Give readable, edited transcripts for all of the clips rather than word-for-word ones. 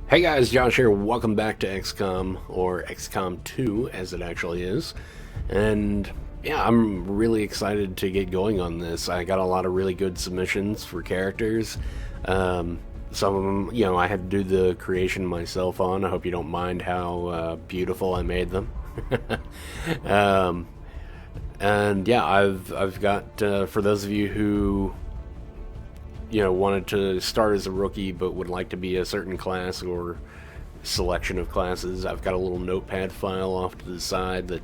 Hey guys, Josh here. Welcome back to XCOM, or XCOM 2 as it actually is. And yeah, I'm really excited to get going on this. I got a lot of really good submissions for characters. Some of them, I had to do the creation myself on. I hope you don't mind how beautiful I made them. And yeah, I've got, for those of you who wanted to start as a rookie but would like to be a certain class or selection of classes, I've got a little notepad file off to the side that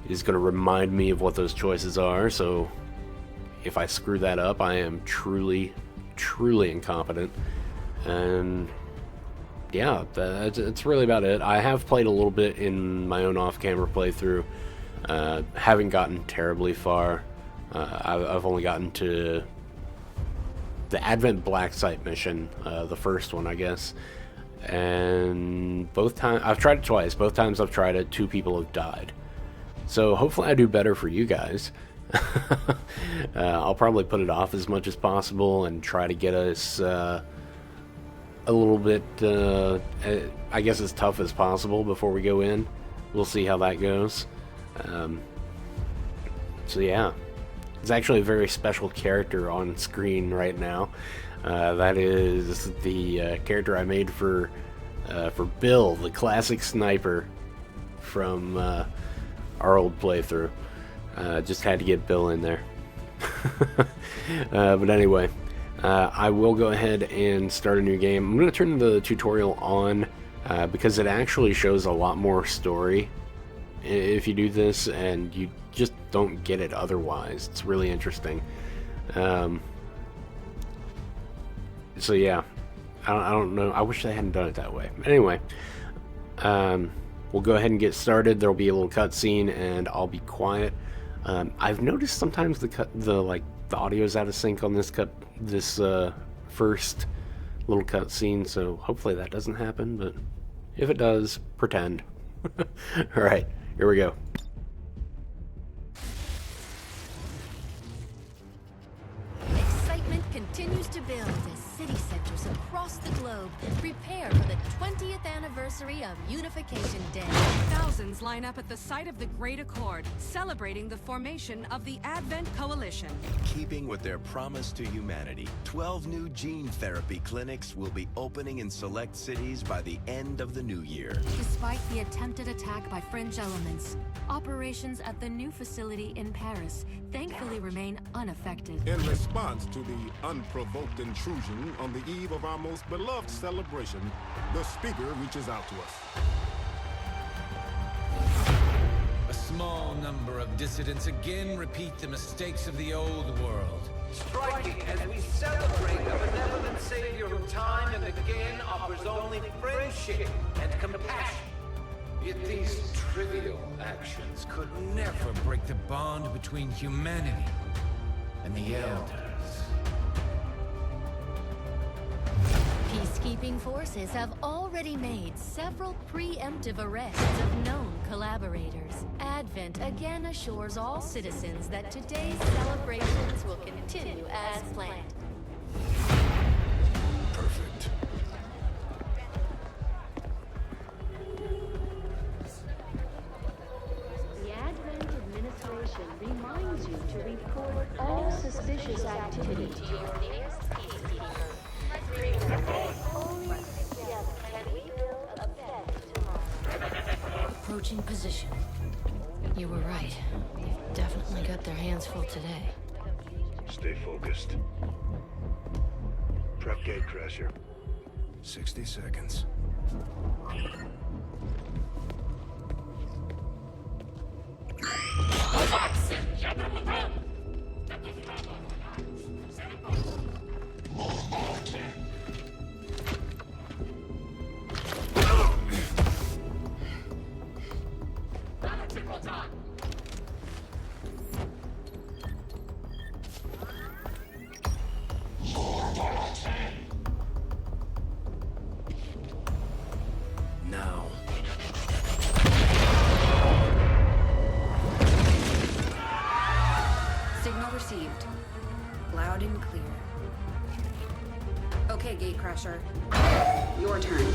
is going to remind me of what those choices are, so if I screw that up, I am truly incompetent. And yeah, that's really about it. I have played a little bit in my own off-camera playthrough. Haven't gotten terribly far. I've only gotten to the Advent Black Site mission, the first one, I guess. And both times, I've tried it twice. Both times I've tried it, 2 people have died. So hopefully I do better for you guys. I'll probably put it off as much as possible and try to get us a little bit, I guess, as tough as possible before we go in. We'll see how that goes. So yeah. It's actually a very special character on screen right now. That is the character I made for Bill, the classic sniper from our old playthrough. Just had to get Bill in there. But anyway, I will go ahead and start a new game. I'm going to turn the tutorial on because it actually shows a lot more story if you do this, and you just don't get it otherwise. It's really interesting. So yeah, I don't know. I wish they hadn't done it that way. Anyway, we'll go ahead and get started. There'll be a little cutscene, and I'll be quiet. I've noticed sometimes the audio's out of sync on this first little cutscene, so hopefully that doesn't happen. But if it does, pretend. All right. Here we go. Excitement continues to build as city centers across the globe prepare for the 20th anniversary of Unification Day. Thousands line up at the site of the Great Accord, celebrating the formation of the Advent Coalition. Keeping with their promise to humanity, 12 new gene therapy clinics will be opening in select cities by the end of the new year. Despite the attempted attack by fringe elements, operations at the new facility in Paris thankfully remain unaffected. In response to the unprovoked intrusion on the eve of our most beloved celebration, the speaker reaches out to us. A small number of dissidents again repeat the mistakes of the old world. Striking as we celebrate the benevolent savior who time and again offers only friendship and compassion. Yet these trivial actions could never break the bond between humanity and the Elders. Peacekeeping forces have already made several preemptive arrests of known collaborators. Advent again assures all citizens that today's celebrations will continue as planned. Perfect. The Advent administration reminds you to report all suspicious activity to your nearest peacekeeper. Only together can we build a better tomorrow. Approaching position. You were right. They've definitely got their hands full today. Stay focused. Prep gatecrasher. 60 seconds. Now. Signal received. Okay, Gatecrasher. Your turn.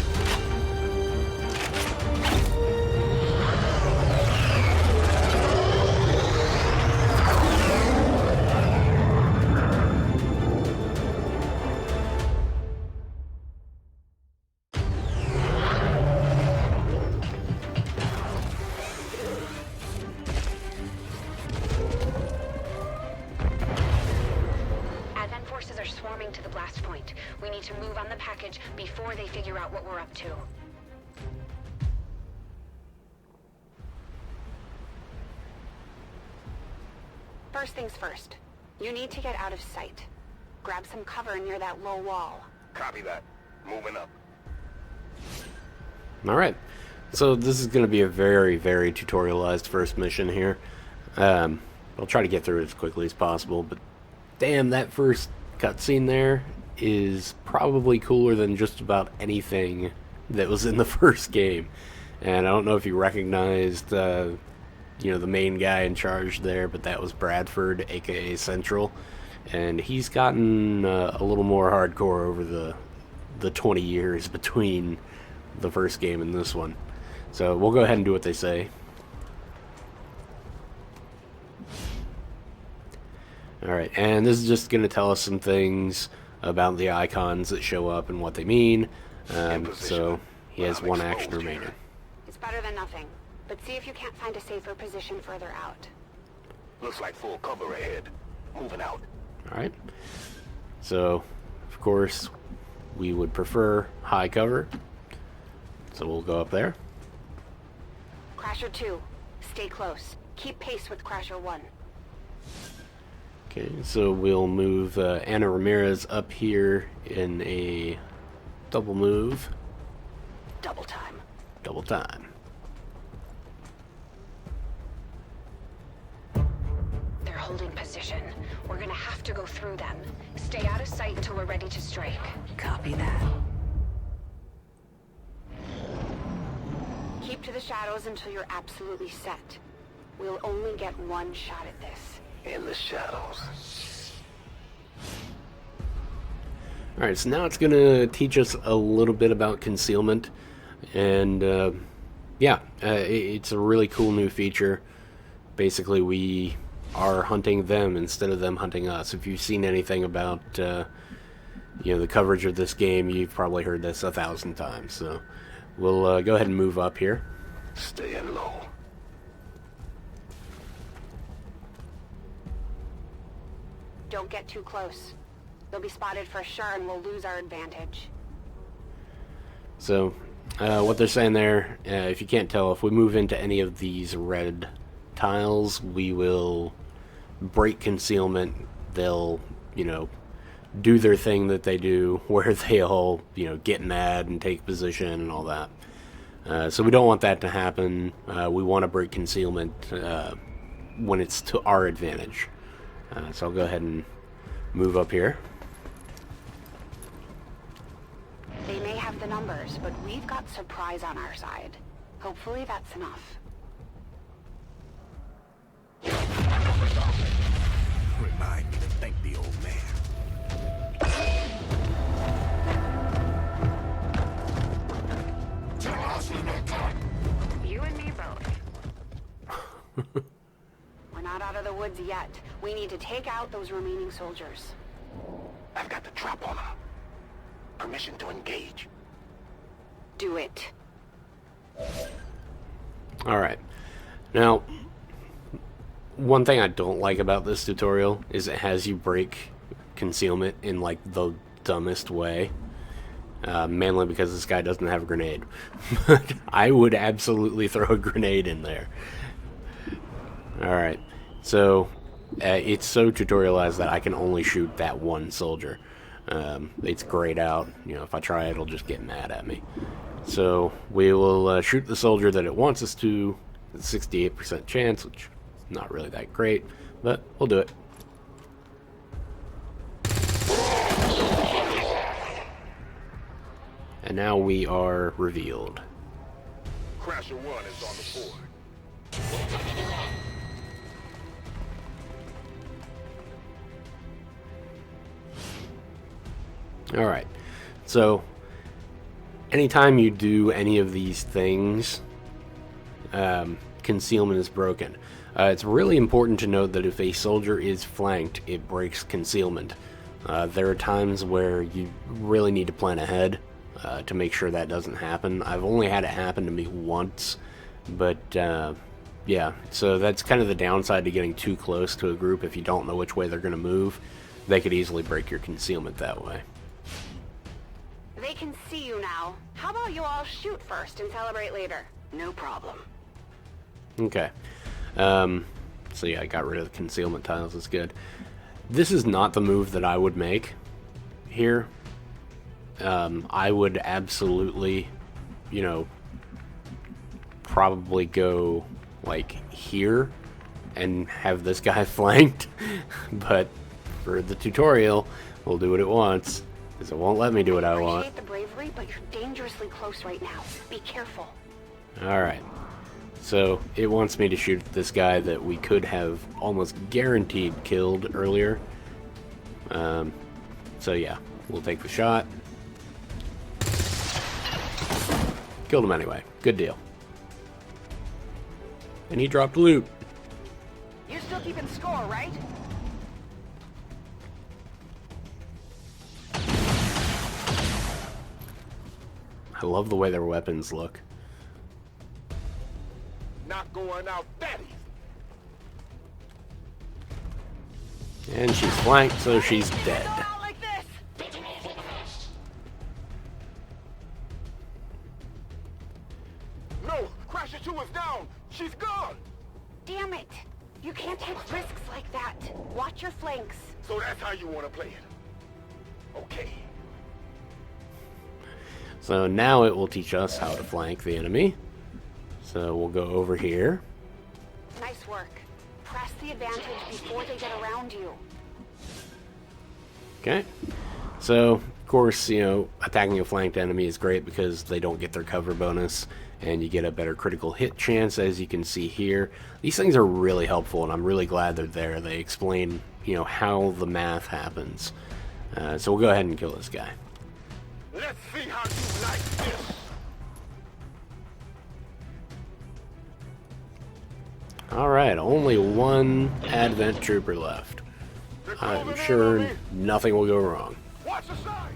Advent forces are swarming to the blast point. We need to move on the package before they figure out what we're up to. First things first. You need to get out of sight. Grab some cover near that low wall. Copy that. Moving up. Alright, so this is going to be a very, very tutorialized first mission here. I'll try to get through it as quickly as possible, but damn, that first cutscene there is probably cooler than just about anything that was in the first game. And I don't know if you recognized, the main guy in charge there, but that was Bradford, aka Central. And he's gotten a little more hardcore over the 20 years between the first game and this one. So we'll go ahead and do what they say. Alright, and this is just going to tell us some things about the icons that show up and what they mean. So he has one action remaining. It's better than nothing, but see if you can't find a safer position further out. Looks like full cover ahead. Moving out. Alright, so of course we would prefer high cover, so we'll go up there. Crasher 2, stay close. Keep pace with Crasher 1. Okay, so we'll move Ana Ramirez up here in a double move. Double time. Double time. They're holding position. We're gonna have to go through them. Stay out of sight until we're ready to strike. Copy that. Keep to the shadows until you're absolutely set. We'll only get one shot at this. In the shadows. Alright, so now it's going to teach us a little bit about concealment. And, it's a really cool new feature. Basically, we are hunting them instead of them hunting us. If you've seen anything about, the coverage of this game, you've probably heard this 1,000 times. So we'll go ahead and move up here. Staying low. Don't get too close. They'll be spotted for sure and we'll lose our advantage. So, what they're saying there, if you can't tell, if we move into any of these red tiles, we will break concealment. They'll, do their thing that they do, where they all, get mad and take position and all that. So we don't want that to happen. We want to break concealment when it's to our advantage. So I'll go ahead and move up here. They may have the numbers, but we've got surprise on our side. Hopefully that's enough. Remind me to thank the old man. You and me both. We're not out of the woods yet. We need to take out those remaining soldiers. I've got the trap on them. Permission to engage. Do it. Alright. Now, one thing I don't like about this tutorial is it has you break concealment in, the dumbest way. Mainly because this guy doesn't have a grenade. But I would absolutely throw a grenade in there. Alright. So, it's so tutorialized that I can only shoot that one soldier. It's grayed out. If I try it, it'll just get mad at me. So, we will shoot the soldier that it wants us to. It's a 68% chance, which is not really that great, but we'll do it. And now we are revealed. Crasher 1 is on the board. Alright, So, anytime you do any of these things, concealment is broken. It's really important to note that if a soldier is flanked, it breaks concealment. There are times where you really need to plan ahead to make sure that doesn't happen. I've only had it happen to me once, but yeah, so that's kind of the downside to getting too close to a group. If you don't know which way they're going to move, they could easily break your concealment that way. They can see you now. How about you all shoot first and celebrate later? No problem. Okay. So yeah, I got rid of the concealment tiles. That's good. This is not the move that I would make here. I would absolutely, you know, probably go like here and have this guy flanked. But for the tutorial, we'll do what it wants, because it won't let me do what I want. I appreciate the bravery, but you're dangerously close right now. Be careful. Alright. So, it wants me to shoot this guy that we could have almost guaranteed killed earlier. So yeah, we'll take the shot. Killed him anyway. Good deal. And he dropped loot. You're still keeping score, right? I love the way their weapons look. Not going out that easy. And she's flanked, so she's dead. Not like this. No, Crasher 2 is down. She's gone. Damn it! You can't take risks like that. Watch your flanks. So that's how you want to play it. Okay. So now it will teach us how to flank the enemy. So we'll go over here. Nice work. Press the advantage before they get around you. Okay. So, of course, you know, attacking a flanked enemy is great because they don't get their cover bonus, and you get a better critical hit chance, as you can see here. These things are really helpful, and I'm really glad they're there. They explain, you know, how the math happens. So we'll go ahead and kill this guy. Let's see how you like this. Alright, only one Advent Trooper left. I'm sure nothing will go wrong. Watch the side.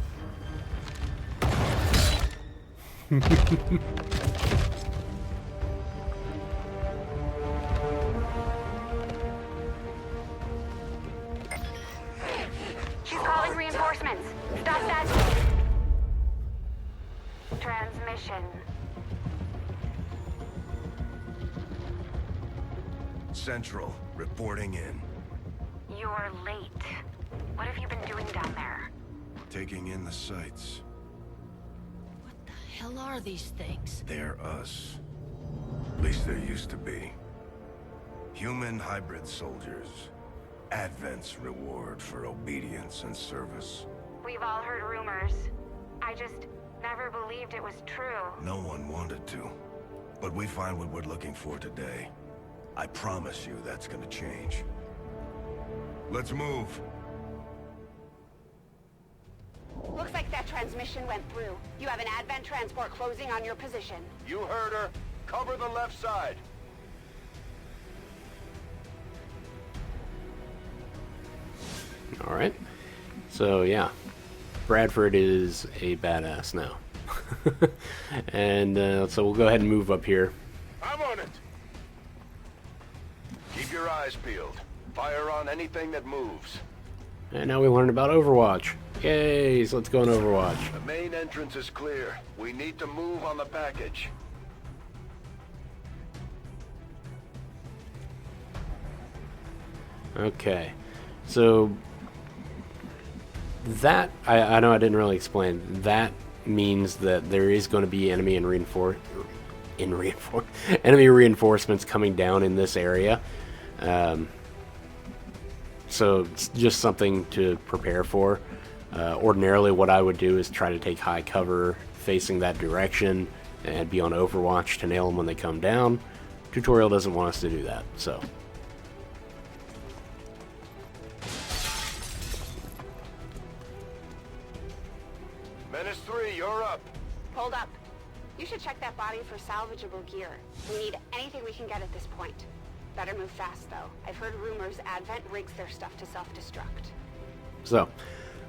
She's calling reinforcements. Stop that. Transmission. Central, reporting in. You're late. What have you been doing down there? Taking in the sights. What the hell are these things? They're us. At least there used to be. Human hybrid soldiers. Advent's reward for obedience and service. We've all heard rumors. I just never believed it was true. No one wanted to. But we find what we're looking for today. I promise you that's gonna change. Let's move. Looks like that transmission went through. You have an Advent transport closing on your position. You heard her. Cover the left side. Alright. So, yeah. Bradford is a badass now. And so we'll go ahead and move up here. I'm on it. Keep your eyes peeled. Fire on anything that moves. And now we learned about Overwatch. Yay, so let's go on Overwatch. The main entrance is clear. We need to move on the package. Okay. So that, I know I didn't really explain. That means that there is going to be enemy and enemy reinforcements coming down in this area. So it's just something to prepare for. Ordinarily what I would do is try to take high cover facing that direction and be on Overwatch to nail them when they come down. Tutorial doesn't want us to do that, so. Menace 3, you're up. Hold up. You should check that body for salvageable gear. We need anything we can get at this point. Better move fast, though. I've heard rumors Advent rigs their stuff to self-destruct. So,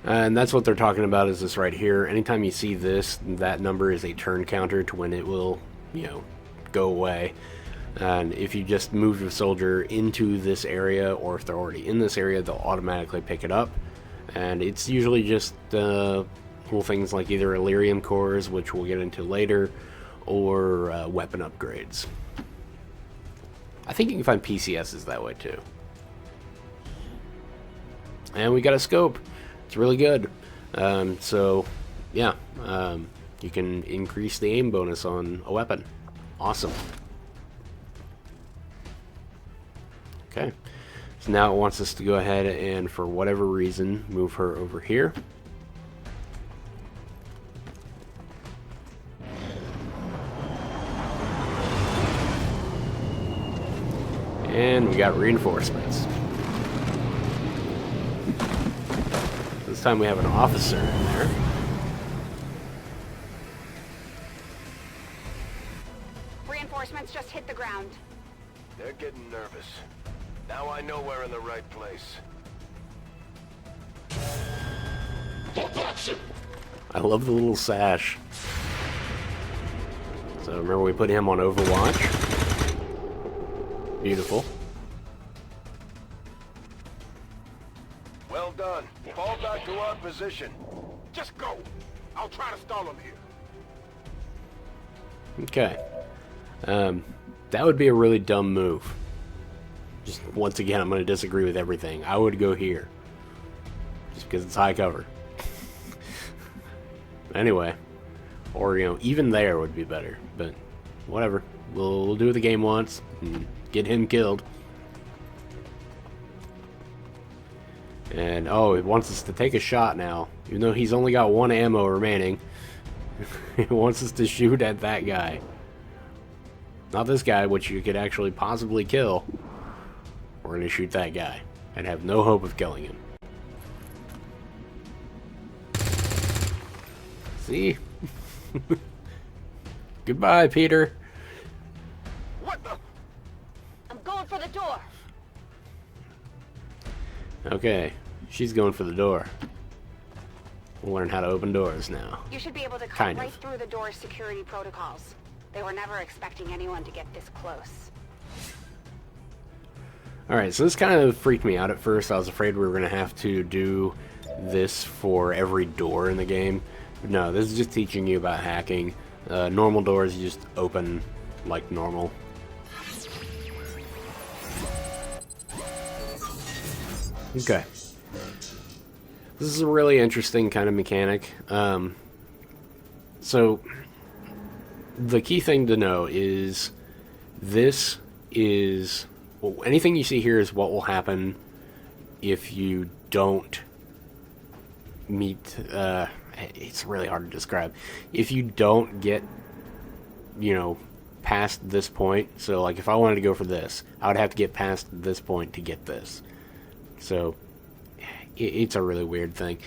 and that's what they're talking about is this right here. Anytime you see this, that number is a turn counter to when it will, you know, go away. And if you just move the soldier into this area, or if they're already in this area, they'll automatically pick it up. And it's usually just cool things like either Illyrium cores, which we'll get into later, or weapon upgrades. I think you can find PCSs that way too. And we got a scope. It's really good. So, yeah, you can increase the aim bonus on a weapon. Awesome. Okay, so now it wants us to go ahead and, for whatever reason, move her over here. And we got reinforcements. This time we have an officer in there. Reinforcements just hit the ground. They're getting nervous. Now I know we're in the right place. I love the little sash. So remember we put him on Overwatch. Beautiful. Well done. Fall back to our position. Just go. I'll try to stall him here. Okay. That would be a really dumb move. Just once again, I'm going to disagree with everything. I would go here. Just because it's high cover. Anyway. Or, you know, even there would be better. But, whatever. We'll do the game once and get him killed. And, oh, it wants us to take a shot now. Even though he's only got 1 ammo remaining. It wants us to shoot at that guy. Not this guy, which you could actually possibly kill. We're going to shoot that guy. And have no hope of killing him. See? Goodbye, Peter. What the? I'm going for the door. Okay, she's going for the door. We'll learn how to open doors now. You should be able to cut Kind right of. through the door's security protocols. They were never expecting anyone to get this close. Alright, so this kind of freaked me out at first. I was afraid we were going to have to do this for every door in the game. But no, this is just teaching you about hacking. Normal doors you just open like normal. Okay. This is a really interesting kind of mechanic. So, the key thing to know is this is... Well, anything you see here is what will happen if you don't meet... it's really hard to describe. If you don't get, you know, past this point. So, like, if I wanted to go for this, I would have to get past this point to get this. So, it's a really weird thing.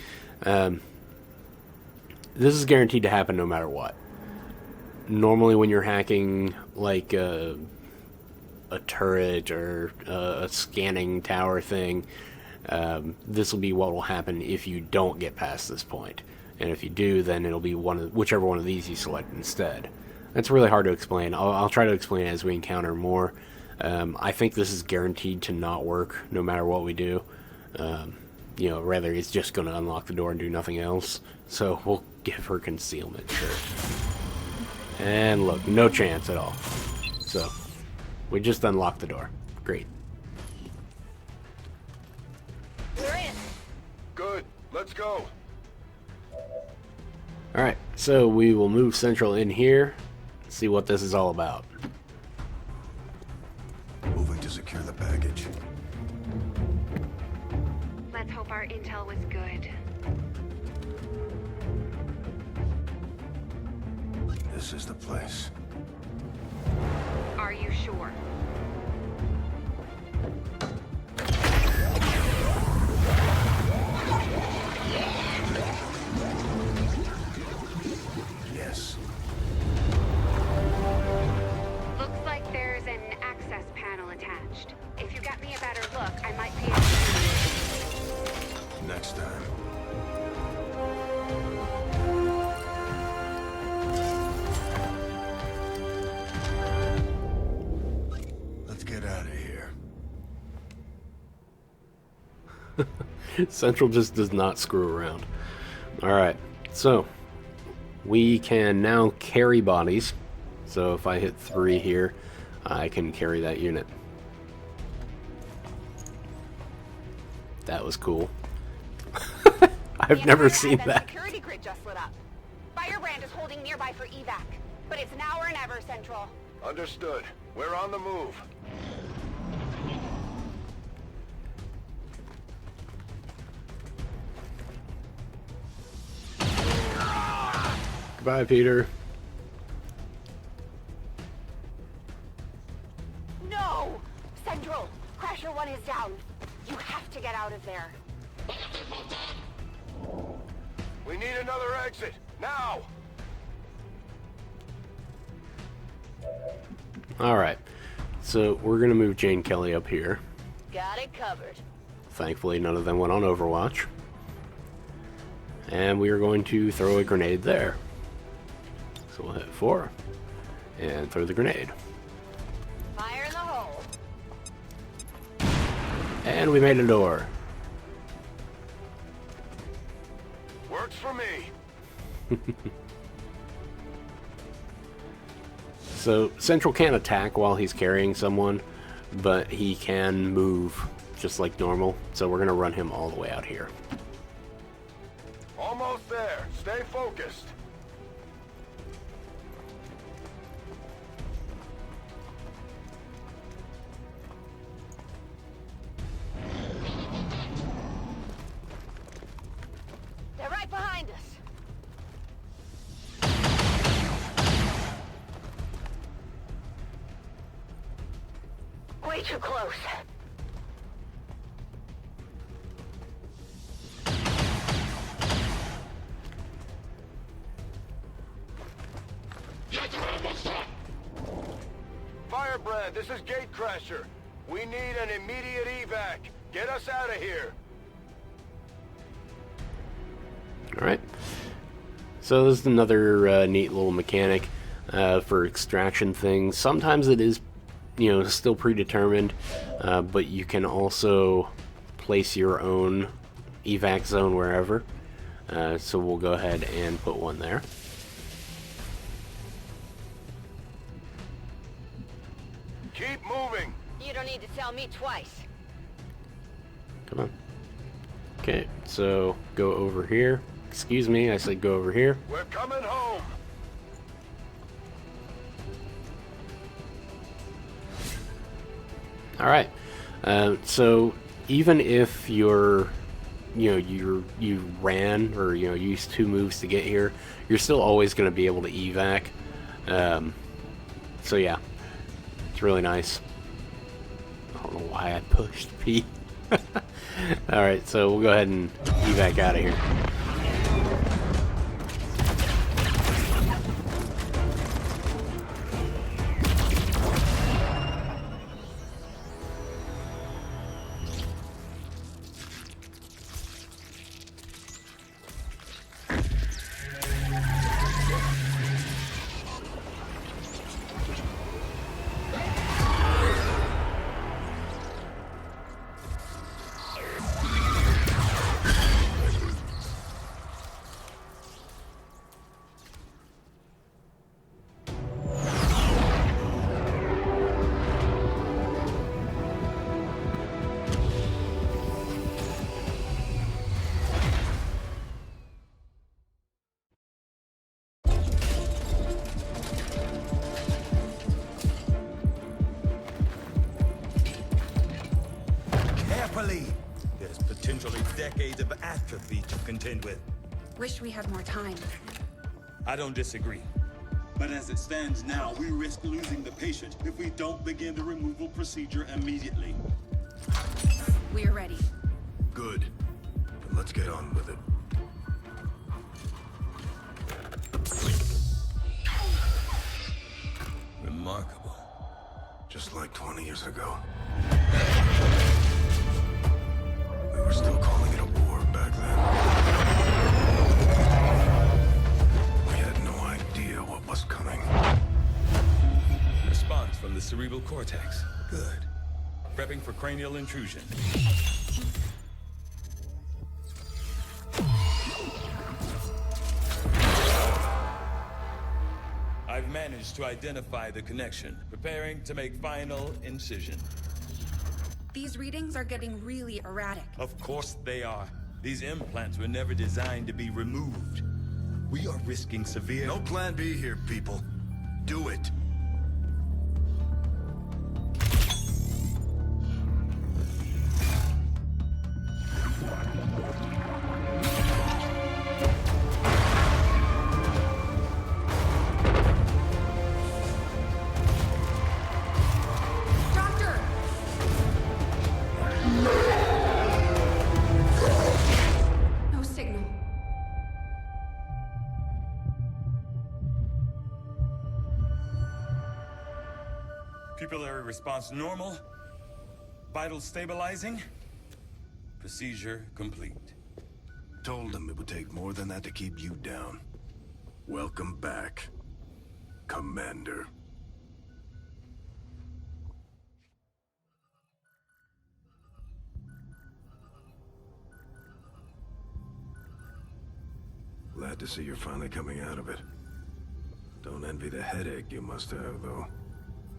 This is guaranteed to happen no matter what. Normally when you're hacking, like, a turret or a scanning tower thing, this will be what will happen if you don't get past this point. And if you do, then it'll be whichever one of these you select instead. That's really hard to explain. I'll try to explain it as we encounter more. I think this is guaranteed to not work no matter what we do. You know, rather it's just going to unlock the door and do nothing else. So we'll give her concealment, sure. And look, no chance at all. So, we just unlocked the door. Great. We're in. Good. Let's go. Alright, so we will move Central in here. See what this is all about. Moving to secure the baggage. Let's hope our intel was good. This is the place. Are you sure? Central just does not screw around. Alright, so we can now carry bodies. So if I hit 3 here, I can carry that unit. That was cool. I've never seen that. Security grid just lit up. Firebrand is holding nearby for evac, but it's now or never, Central. Understood. We're on the move. Goodbye, Peter. No! Central! Crasher 1 is down. You have to get out of there. We need another exit, now! Alright, so we're going to move Jane Kelly up here. Got it covered. Thankfully, none of them went on Overwatch. And we are going to throw a grenade there. So we'll hit 4 and throw the grenade. Fire in the hole. And we made a door. Works for me. So Central can't attack while he's carrying someone, but he can move just like normal. So we're going to run him all the way out here. Almost there. Stay focused. They're right behind us. Way too close. Firebrand, this is Gatecrasher. We need an immediate evac. Get us out of here. Alright. So this is another neat little mechanic for extraction things. Sometimes it is, you know, still predetermined, but you can also place your own evac zone wherever. So we'll go ahead and put one there. Keep moving. You don't need to tell me twice. Come on. Okay, so go over here. Excuse me, I said go over here. We're coming home. All right. So even if you're, you ran or used 2 moves to get here, you're still always going to be able to evac. So yeah, it's really nice. I don't know why I pushed P. All right, so we'll go ahead and evac out of here. There's potentially decades of atrophy to contend with. Wish we had more time. I don't disagree. But as it stands now, we risk losing the patient if we don't begin the removal procedure immediately. We're ready. Good. Then let's get on with it. Remarkable. Just like 20 years ago. We were still calling it a war back then. We had no idea what was coming. Response from the cerebral cortex. Good. Prepping for cranial intrusion. I've managed to identify the connection, preparing to make final incision. These readings are getting really erratic. Of course they are. These implants were never designed to be removed. We are risking severe... No plan B here, people. Do it. Pupillary response normal. Vital stabilizing. Procedure complete. Told them it would take more than that to keep you down. Welcome back, Commander. Glad to see you're finally coming out of it. Don't envy the headache you must have, though.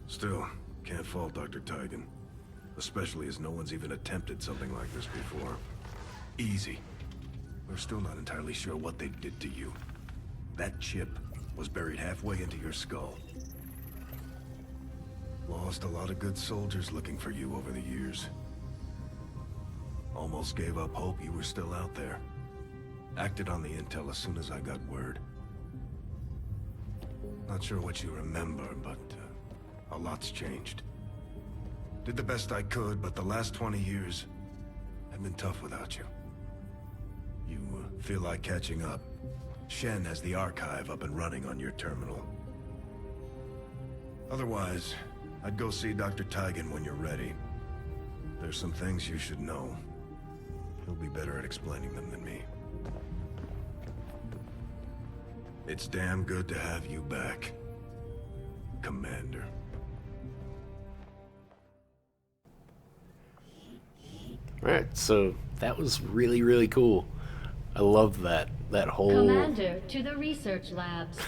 Still, can't fault Dr. Tigan. Especially as no one's even attempted something like this before. Easy. We're still not entirely sure what they did to you. That chip was buried halfway into your skull. Lost a lot of good soldiers looking for you over the years. Almost gave up hope you were still out there. Acted on the intel as soon as I got word. Not sure what you remember, but a lot's changed. Did the best I could, but the last 20 years have been tough without you. You feel like catching up. Shen has the archive up and running on your terminal. Otherwise, I'd go see Dr. Tigan when you're ready. There's some things you should know. He'll be better at explaining them than me. It's damn good to have you back, Commander. Alright, so that was really, really cool. I love that whole... Commander, to the research labs.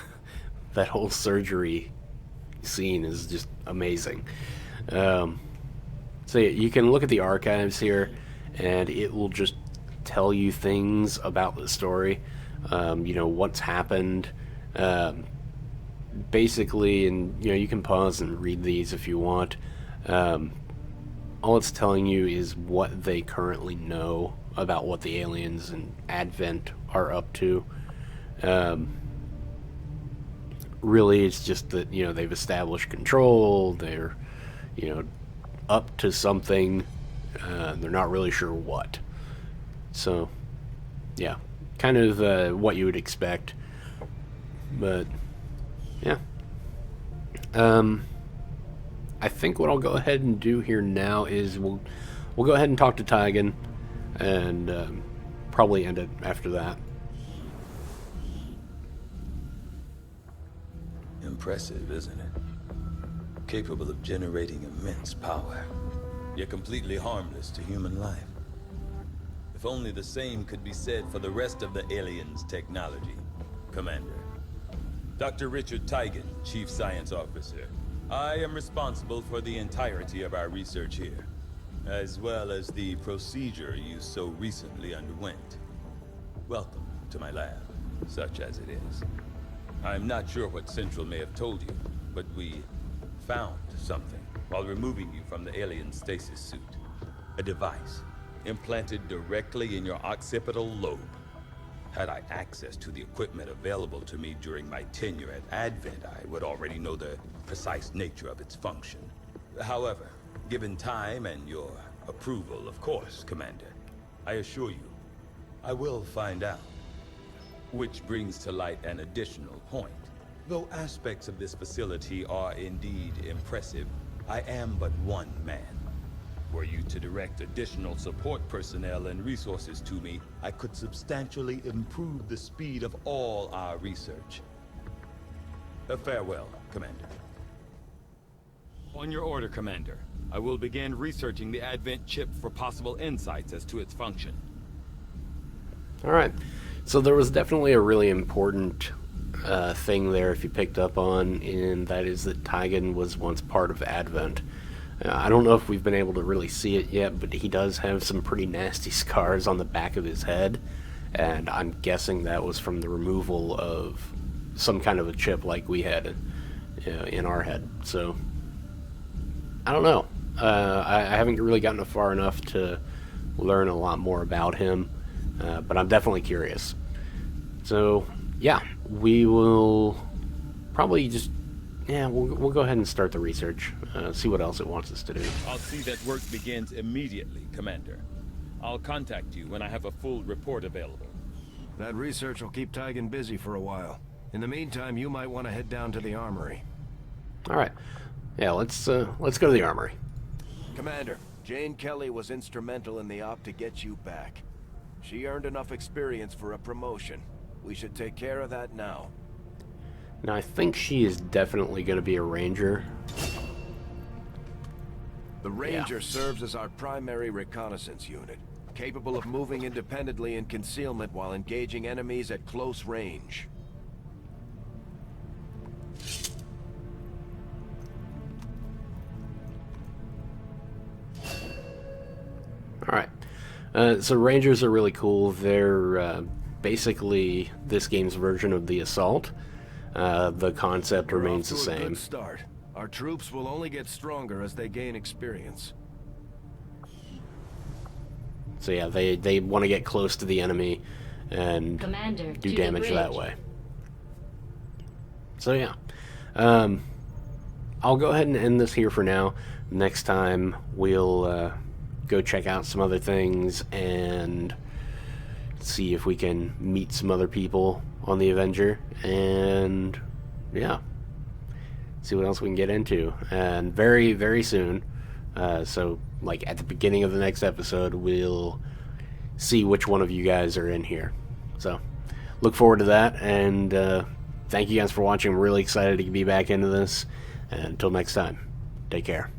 That whole surgery scene is just amazing. So yeah, you can look at the archives here, and it will just tell you things about the story. You know, what's happened. Basically, and you know, you can pause and read these if you want. All it's telling you is what they currently know about what the aliens and Advent are up to. Really, it's just that, you know, they've established control, they're, you know, up to something, they're not really sure what. So, yeah, kind of what you would expect, but, yeah. I think what I'll go ahead and do here now is we'll go ahead and talk to Tigan, and probably end it after that. Impressive, isn't it? Capable of generating immense power, yet completely harmless to human life. If only the same could be said for the rest of the aliens' technology, Commander. Dr. Richard Tigan, Chief Science Officer. I am responsible for the entirety of our research here, as well as the procedure you so recently underwent. Welcome to my lab, such as it is. I'm not sure what Central may have told you, but we found something while removing you from the alien stasis suit. A device implanted directly in your occipital lobe. Had I access to the equipment available to me during my tenure at Advent, I would already know the precise nature of its function. However, given time and your approval, of course, Commander, I assure you, I will find out. Which brings to light an additional point. Though aspects of this facility are indeed impressive, I am but one man. Were you to direct additional support personnel and resources to me, I could substantially improve the speed of all our research. Farewell, Commander. On your order, Commander. I will begin researching the Advent chip for possible insights as to its function. Alright, so there was definitely a really important thing there, if you picked up on, and that is that Tigan was once part of Advent. I don't know if we've been able to really see it yet, but he does have some pretty nasty scars on the back of his head, and I'm guessing that was from the removal of some kind of a chip like we had in our head. So, I don't know. I haven't really gotten far enough to learn a lot more about him, but I'm definitely curious. So, yeah, we will probably just, we'll go ahead and start the research, see what else it wants us to do. I'll see that work begins immediately, Commander. I'll contact you when I have a full report available. That research will keep Tigan busy for a while. In the meantime, you might want to head down to the armory. Alright. Yeah, let's go to the armory. Commander, Jane Kelly was instrumental in the op to get you back. She earned enough experience for a promotion. We should take care of that now. Now, I think she is definitely going to be a ranger. The ranger serves as our primary reconnaissance unit, capable of moving independently in concealment while engaging enemies at close range. Alright. So rangers are really cool. They're basically this game's version of the assault. The concept remains the same. Good start. Our troops will only get stronger as they gain experience. So yeah, they want to get close to the enemy and Commander, do damage that way. So yeah, I'll go ahead and end this here for now. Next time we'll go check out some other things and see if we can meet some other people on the Avenger, and yeah, see what else we can get into. And very, very soon, so like at the beginning of the next episode, we'll see which one of you guys are in here. So look forward to that, and thank you guys for watching. I'm really excited to be back into this, and until next time, take care.